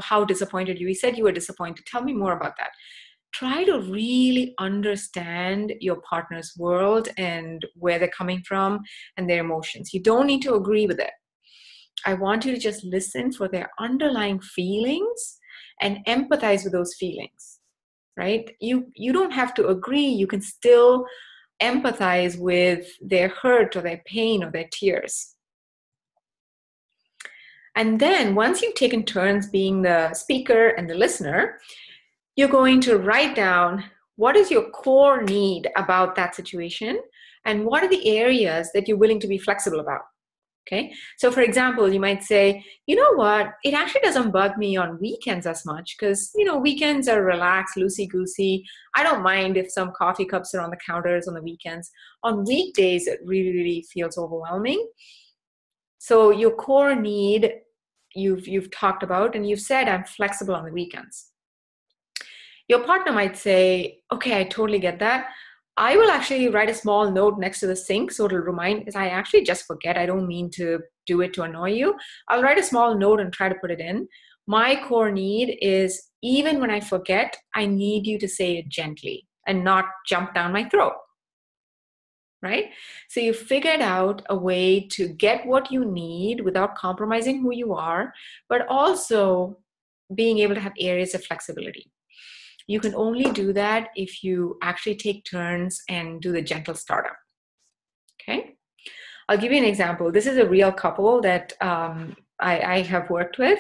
how disappointed you. You said you were disappointed. Tell me more about that. Try to really understand your partner's world and where they're coming from and their emotions. You don't need to agree with it. I want you to just listen for their underlying feelings and empathize with those feelings, right? You don't have to agree. You can still empathize with their hurt or their pain or their tears. And then once you've taken turns being the speaker and the listener, you're going to write down what is your core need about that situation and what are the areas that you're willing to be flexible about. Okay, so for example, you might say, you know what, it actually doesn't bug me on weekends as much because, weekends are relaxed, loosey-goosey. I don't mind if some coffee cups are on the counters on the weekends. On weekdays, it really, really feels overwhelming. So your core need, you've talked about, and you've said, I'm flexible on the weekends. Your partner might say, okay, I totally get that. I will actually write a small note next to the sink so it'll remind, because I actually just forget. I don't mean to do it to annoy you. I'll write a small note and try to put it in. My core need is, even when I forget, I need you to say it gently and not jump down my throat. Right? So you figured out a way to get what you need without compromising who you are, but also being able to have areas of flexibility. You can only do that if you actually take turns and do the gentle startup. Okay? I'll give you an example. This is a real couple that I have worked with.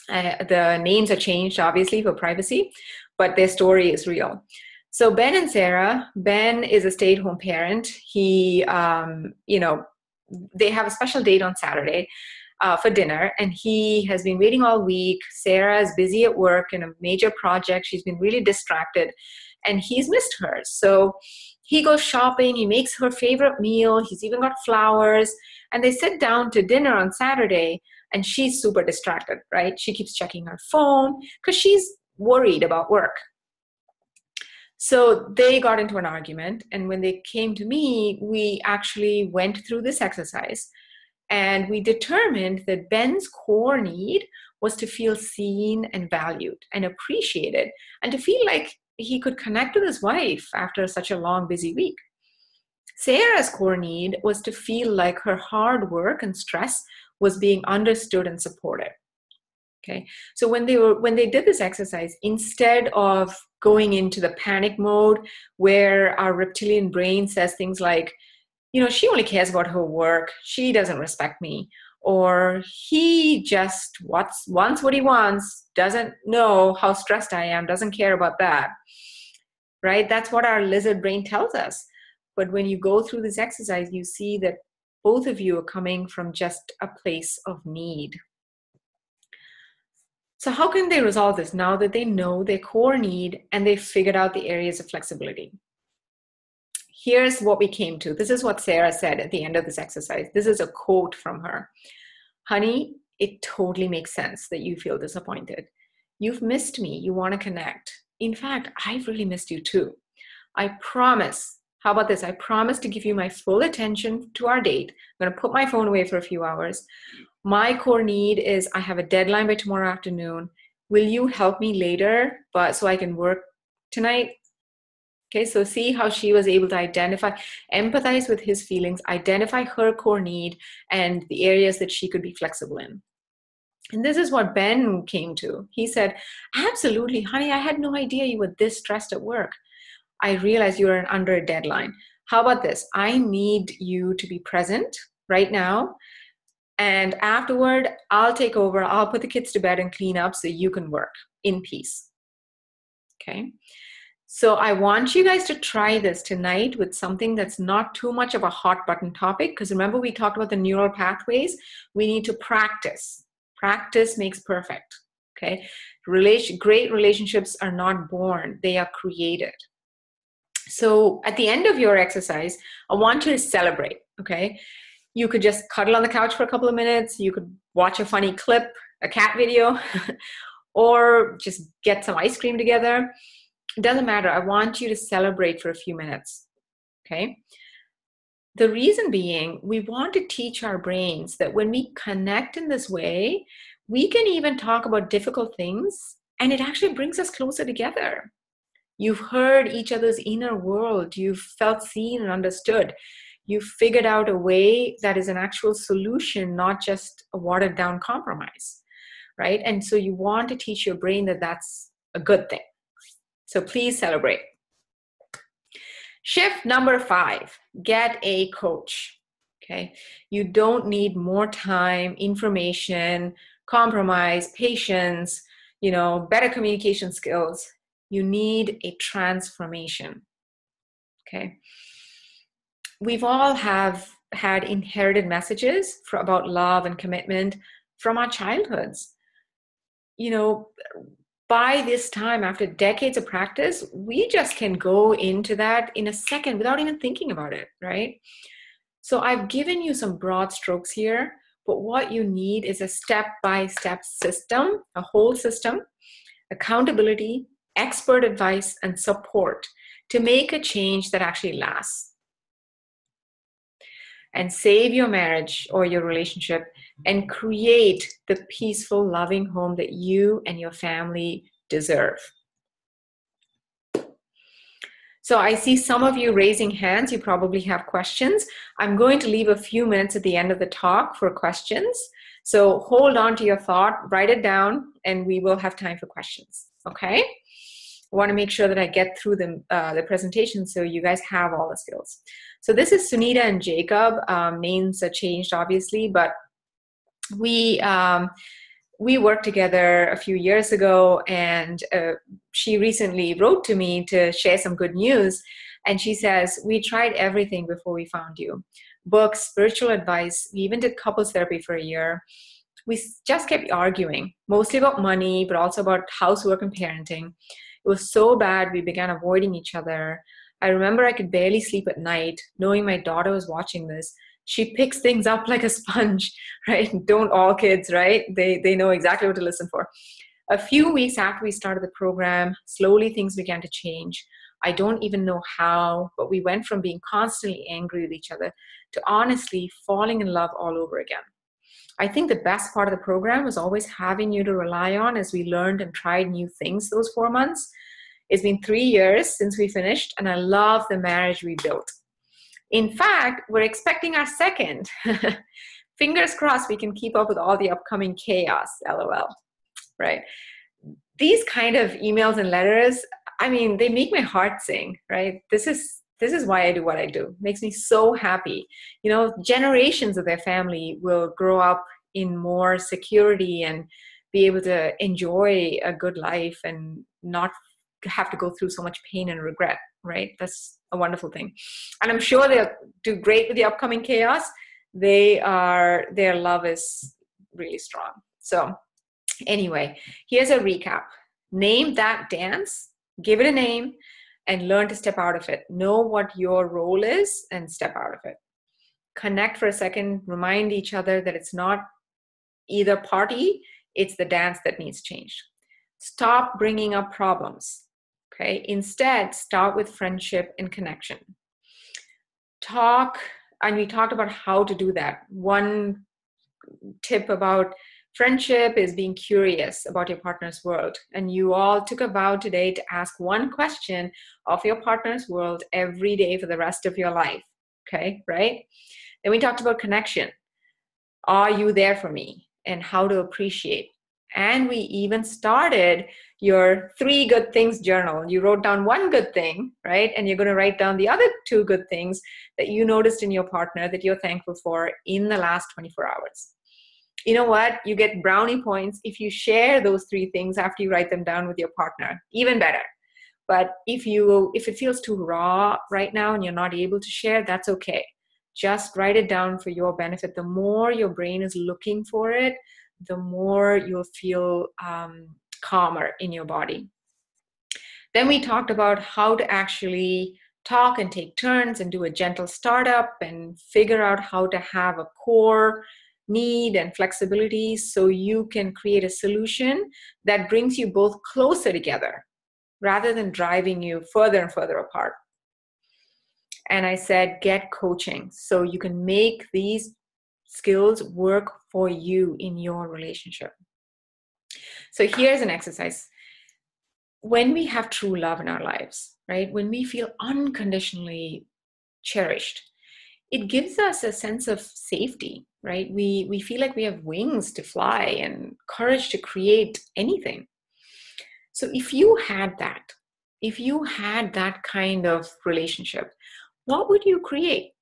The names are changed, obviously, for privacy, but their story is real. So Ben and Sarah, Ben is a stay-at-home parent. He, they have a special date on Saturday for dinner, and he has been waiting all week. Sarah is busy at work in a major project. She's been really distracted, and he's missed her. So he goes shopping. He makes her favorite meal. He's even got flowers, and they sit down to dinner on Saturday, and she's super distracted, right? She keeps checking her phone because she's worried about work. So they got into an argument, and when they came to me, we actually went through this exercise, and we determined that Ben's core need was to feel seen and valued and appreciated, and to feel like he could connect with his wife after such a long, busy week. Sarah's core need was to feel like her hard work and stress was being understood and supported. Okay, so when they did this exercise, instead of going into the panic mode where our reptilian brain says things like, she only cares about her work, she doesn't respect me, or he just wants what he wants, doesn't know how stressed I am, doesn't care about that, right? That's what our lizard brain tells us. But when you go through this exercise, you see that both of you are coming from just a place of need. So how can they resolve this now that they know their core need and they've figured out the areas of flexibility? Here's what we came to. This is what Sarah said at the end of this exercise. This is a quote from her. Honey, it totally makes sense that you feel disappointed. You've missed me. You want to connect. In fact, I've really missed you too. I promise. How about this? I promise to give you my full attention to our date. I'm going to put my phone away for a few hours. My core need is I have a deadline by tomorrow afternoon. Will you help me later, but so I can work tonight? Okay, so see how she was able to empathize with his feelings, identify her core need and the areas that she could be flexible in. And this is what Ben came to. He said, absolutely, honey, I had no idea you were this stressed at work. I realize you're under a deadline. How about this? I need you to be present right now. And afterward, I'll take over. I'll put the kids to bed and clean up so you can work in peace. Okay. So I want you guys to try this tonight with something that's not too much of a hot button topic. Because remember, we talked about the neural pathways. We need to practice. Practice makes perfect. Okay. Great relationships are not born. They are created. So at the end of your exercise, I want you to celebrate. Okay. You could just cuddle on the couch for a couple of minutes. You could watch a funny clip, a cat video, or just get some ice cream together. It doesn't matter. I want you to celebrate for a few minutes, okay? The reason being, we want to teach our brains that when we connect in this way, we can even talk about difficult things, and it actually brings us closer together. You've heard each other's inner world. You've felt seen and understood. You've figured out a way that is an actual solution, not just a watered down compromise, right? And so you want to teach your brain that that's a good thing. So please celebrate. Shift number 5, get a coach, okay? You don't need more time, information, compromise, patience, better communication skills. You need a transformation, okay? We've all had inherited messages about love and commitment from our childhoods. By this time, after decades of practice, we just can go into that in a second without even thinking about it, right? So I've given you some broad strokes here, but what you need is a step-by-step system, a whole system, accountability, expert advice, and support to make a change that actually lasts. And save your marriage or your relationship and create the peaceful, loving home that you and your family deserve. So I see some of you raising hands. You probably have questions. I'm going to leave a few minutes at the end of the talk for questions. So hold on to your thought, write it down, and we will have time for questions. Okay? I want to make sure that I get through the presentation so you guys have all the skills. So this is Sunita and Jacob. Names are changed, obviously, but we worked together a few years ago, and she recently wrote to me to share some good news. And she says, we tried everything before we found you. Books, spiritual advice. We even did couples therapy for a year. We just kept arguing, mostly about money, but also about housework and parenting. It was so bad, we began avoiding each other. I remember I could barely sleep at night, knowing my daughter was watching this. She picks things up like a sponge, right? Don't all kids, right? They know exactly what to listen for. A few weeks after we started the program, slowly things began to change. I don't even know how, but we went from being constantly angry with each other to honestly falling in love all over again. I think the best part of the program was always having you to rely on as we learned and tried new things those 4 months. It's been 3 years since we finished, and I love the marriage we built. In fact, we're expecting our second. Fingers crossed we can keep up with all the upcoming chaos, LOL, right? These kind of emails and letters, I mean, they make my heart sing, right? This is why I do what I do. It makes me so happy. You know, generations of their family will grow up in more security and be able to enjoy a good life and not have to go through so much pain and regret, right? That's a wonderful thing. And I'm sure they'll do great with the upcoming chaos. Their love is really strong. So anyway, here's a recap. Name that dance, give it a name, and learn to step out of it. Know what your role is and step out of it. Connect for a second, remind each other that it's not either party, it's the dance that needs change. Stop bringing up problems, okay? Instead, start with friendship and connection. And we talked about how to do that. One tip about friendship is being curious about your partner's world. And you all took a vow today to ask one question of your partner's world every day for the rest of your life. Okay, right? Then we talked about connection. Are you there for me? And how to appreciate. And we even started your 3 good things journal. You wrote down 1 good thing, right? And you're going to write down the other 2 good things that you noticed in your partner that you're thankful for in the last 24 hours. You know what? You get brownie points if you share those 3 things after you write them down with your partner. Even better. But if it feels too raw right now and you're not able to share, that's okay. Just write it down for your benefit. The more your brain is looking for it, the more you'll feel calmer in your body. Then we talked about how to actually talk and take turns and do a gentle startup and figure out how to have a core need and flexibility so you can create a solution that brings you both closer together rather than driving you further and further apart. And I said, get coaching so you can make these skills work for you in your relationship. So here's an exercise. When we have true love in our lives, right? When we feel unconditionally cherished, it gives us a sense of safety, right? We feel like we have wings to fly and courage to create anything. So if you had that kind of relationship, what would you create?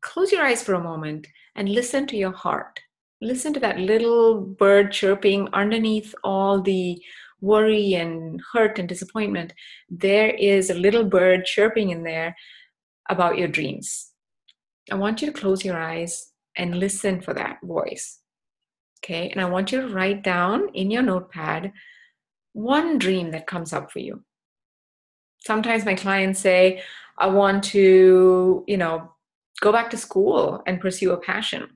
Close your eyes for a moment and listen to your heart. Listen to that little bird chirping underneath all the worry and hurt and disappointment. There is a little bird chirping in there about your dreams. I want you to close your eyes and listen for that voice. Okay, and I want you to write down in your notepad 1 dream that comes up for you. Sometimes my clients say, I want to, go back to school and pursue a passion.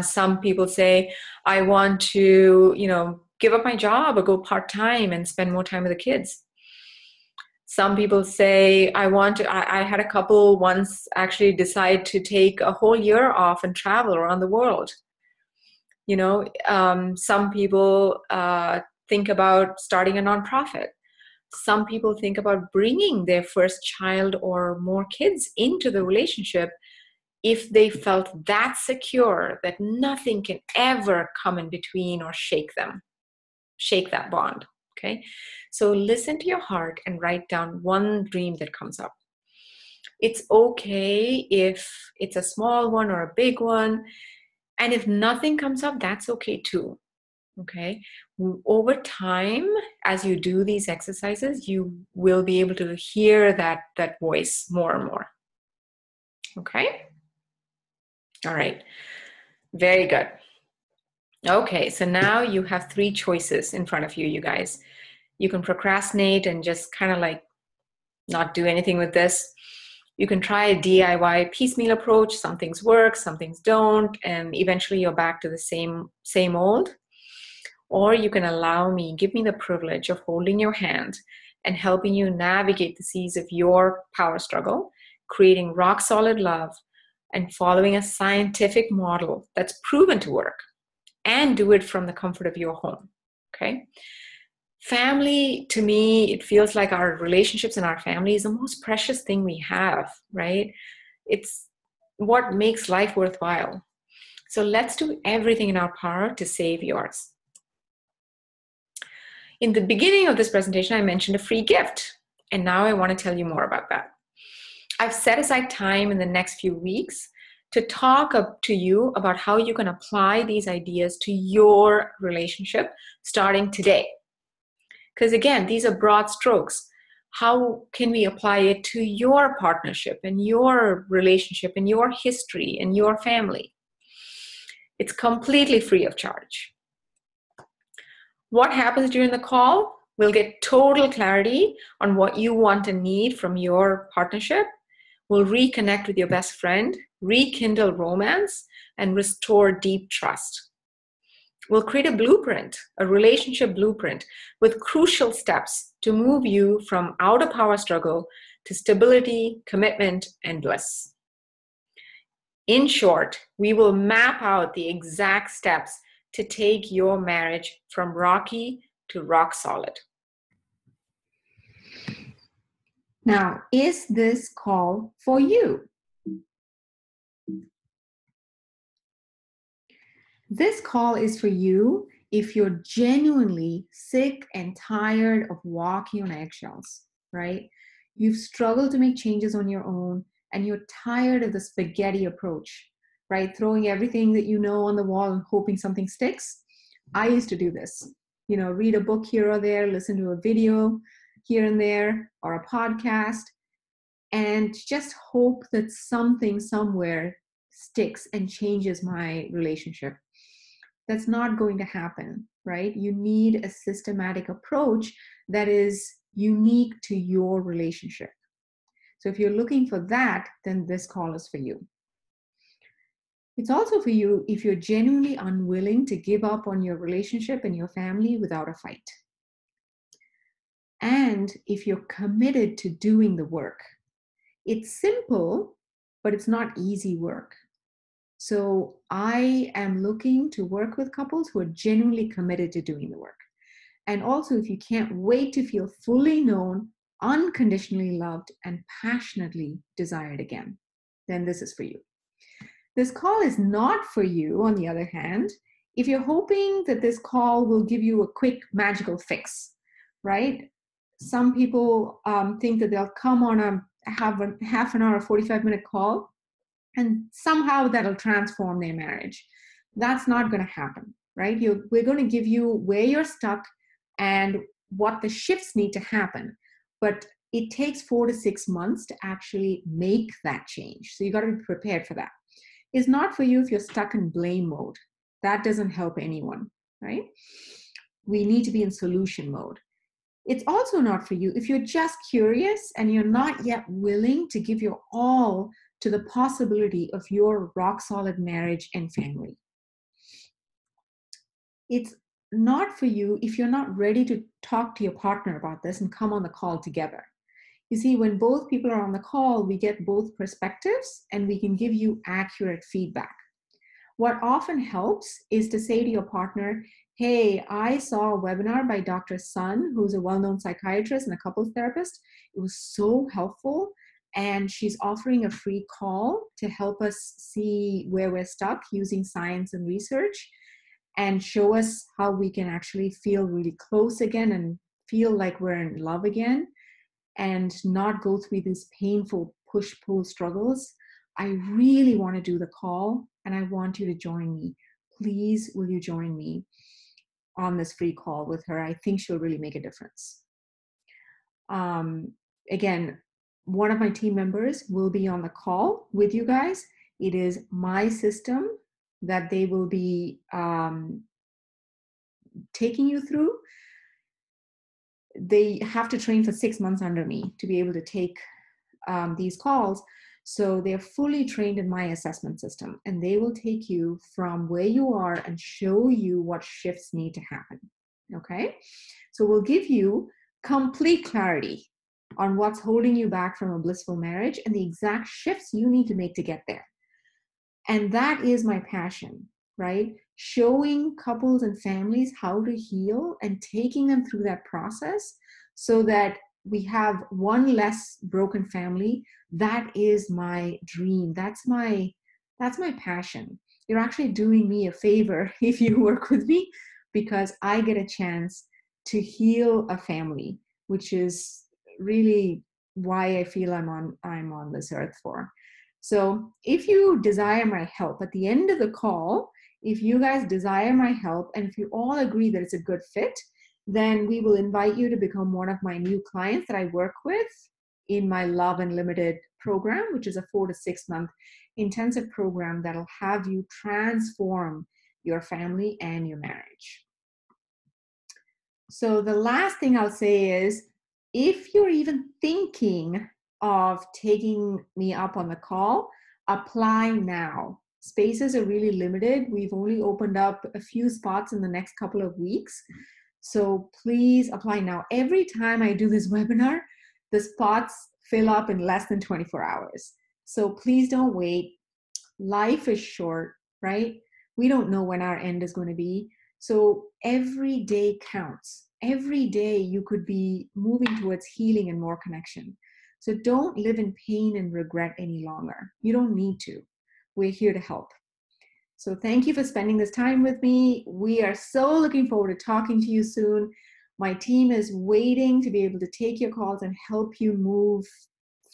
Some people say, I want to, give up my job or go part-time and spend more time with the kids. Some people say, I had a couple once actually decide to take a whole year off and travel around the world. Some people think about starting a nonprofit. Some people think about bringing their first child or more kids into the relationship if they felt that secure that nothing can ever come in between or shake that bond. Okay, so listen to your heart and write down one dream that comes up. It's okay if it's a small one or a big one. And if nothing comes up, that's okay too. Okay. Over time, as you do these exercises, you will be able to hear that voice more and more. Okay. All right. Very good. Okay. So now you have 3 choices in front of you, you guys. You can procrastinate and just kind of like not do anything with this. You can try a DIY piecemeal approach. Some things work, some things don't, and eventually you're back to the same old. Or you can give me the privilege of holding your hand and helping you navigate the seas of your power struggle, creating rock solid love, and following a scientific model that's proven to work, and do it from the comfort of your home. Okay? Family, to me, it feels like our relationships and our family is the most precious thing we have, right? It's what makes life worthwhile. So let's do everything in our power to save yours. In the beginning of this presentation, I mentioned a free gift, and now I want to tell you more about that. I've set aside time in the next few weeks to talk to you about how you can apply these ideas to your relationship starting today. Because again, these are broad strokes. How can we apply it to your partnership and your relationship and your history and your family? It's completely free of charge. What happens during the call? We'll get total clarity on what you want and need from your partnership. We'll reconnect with your best friend, rekindle romance, and restore deep trust. We'll create a blueprint, a relationship blueprint with crucial steps to move you from out of power struggle to stability, commitment, and bliss. In short, we will map out the exact steps to take your marriage from rocky to rock solid. Now, is this call for you? This call is for you if you're genuinely sick and tired of walking on eggshells, right? You've struggled to make changes on your own and you're tired of the spaghetti approach, right? Throwing everything that you know on the wall and hoping something sticks. I used to do this, read a book here or there, listen to a video here and there, or a podcast, and just hope that something somewhere sticks and changes my relationship. That's not going to happen, right? You need a systematic approach that is unique to your relationship. So if you're looking for that, then this call is for you. It's also for you if you're genuinely unwilling to give up on your relationship and your family without a fight. And if you're committed to doing the work. It's simple, but it's not easy work. So I am looking to work with couples who are genuinely committed to doing the work. And also, if you can't wait to feel fully known, unconditionally loved, and passionately desired again, then this is for you. This call is not for you, on the other hand, if you're hoping that this call will give you a quick magical fix, right? Some people think that they'll come on have a half an hour, 45-minute call, and somehow that'll transform their marriage. That's not going to happen, right? We're going to give you where you're stuck and what the shifts need to happen. But it takes 4 to 6 months to actually make that change. So you got to be prepared for that. It's not for you if you're stuck in blame mode. That doesn't help anyone, right? We need to be in solution mode. It's also not for you if you're just curious and you're not yet willing to give your all to the possibility of your rock-solid marriage and family. It's not for you if you're not ready to talk to your partner about this and come on the call together. You see, when both people are on the call, we get both perspectives and we can give you accurate feedback. What often helps is to say to your partner, hey, I saw a webinar by Dr. Sun, who's a well-known psychiatrist and a couples therapist. It was so helpful. And she's offering a free call to help us see where we're stuck using science and research and show us how we can actually feel really close again and feel like we're in love again and not go through these painful push-pull struggles, I really want to do the call and I want you to join me. Please, will you join me on this free call with her? I think she'll really make a difference. Again, one of my team members will be on the call with you guys. It is my system that they will be taking you through. They have to train for 6 months under me to be able to take these calls. So they're fully trained in my assessment system, and they will take you from where you are and show you what shifts need to happen. Okay? So we'll give you complete clarity on what's holding you back from a blissful marriage and the exact shifts you need to make to get there. And that is my passion, right? Showing couples and families how to heal and taking them through that process so that we have one less broken family. That is my dream. That's my passion. You're actually doing me a favor if you work with me, because I get a chance to heal a family, which is really why I feel I'm on this earth for. So if you desire my help at the end of the call, if you guys desire my help and if you all agree that it's a good fit, then we will invite you to become one of my new clients that I work with in my Love Unlimited program, which is a 4 to 6 month intensive program that'll have you transform your family and your marriage. So the last thing I'll say is, if you're even thinking of taking me up on the call, apply now. Spaces are really limited. We've only opened up a few spots in the next couple of weeks. So please apply now. Every time I do this webinar, the spots fill up in less than 24 hours. So please don't wait. Life is short, right? We don't know when our end is going to be. So every day counts. Every day you could be moving towards healing and more connection. So don't live in pain and regret any longer. You don't need to. We're here to help. So thank you for spending this time with me. We are so looking forward to talking to you soon. My team is waiting to be able to take your calls and help you move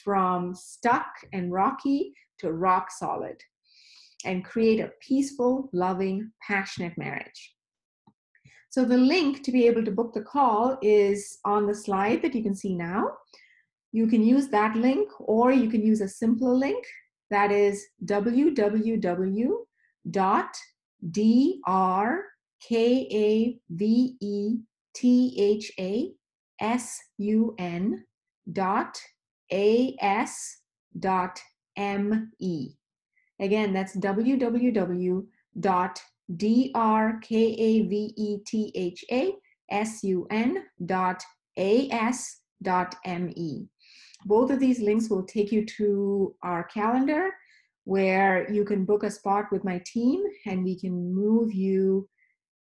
from stuck and rocky to rock solid and create a peaceful, loving, passionate marriage. So the link to be able to book the call is on the slide that you can see now. You can use that link, or you can use a simpler link. That is www.darkavethas.as.me. Again, that's www.darkavethas.as.me. Both of these links will take you to our calendar where you can book a spot with my team, and we can move you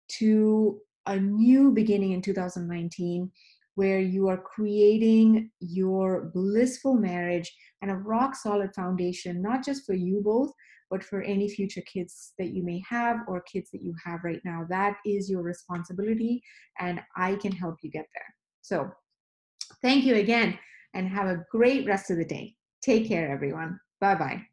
to a new beginning in 2019 where you are creating your blissful marriage and a rock solid foundation, not just for you both, but for any future kids that you may have or kids that you have right now. That is your responsibility, and I can help you get there. So thank you again, and have a great rest of the day. Take care, everyone. Bye-bye.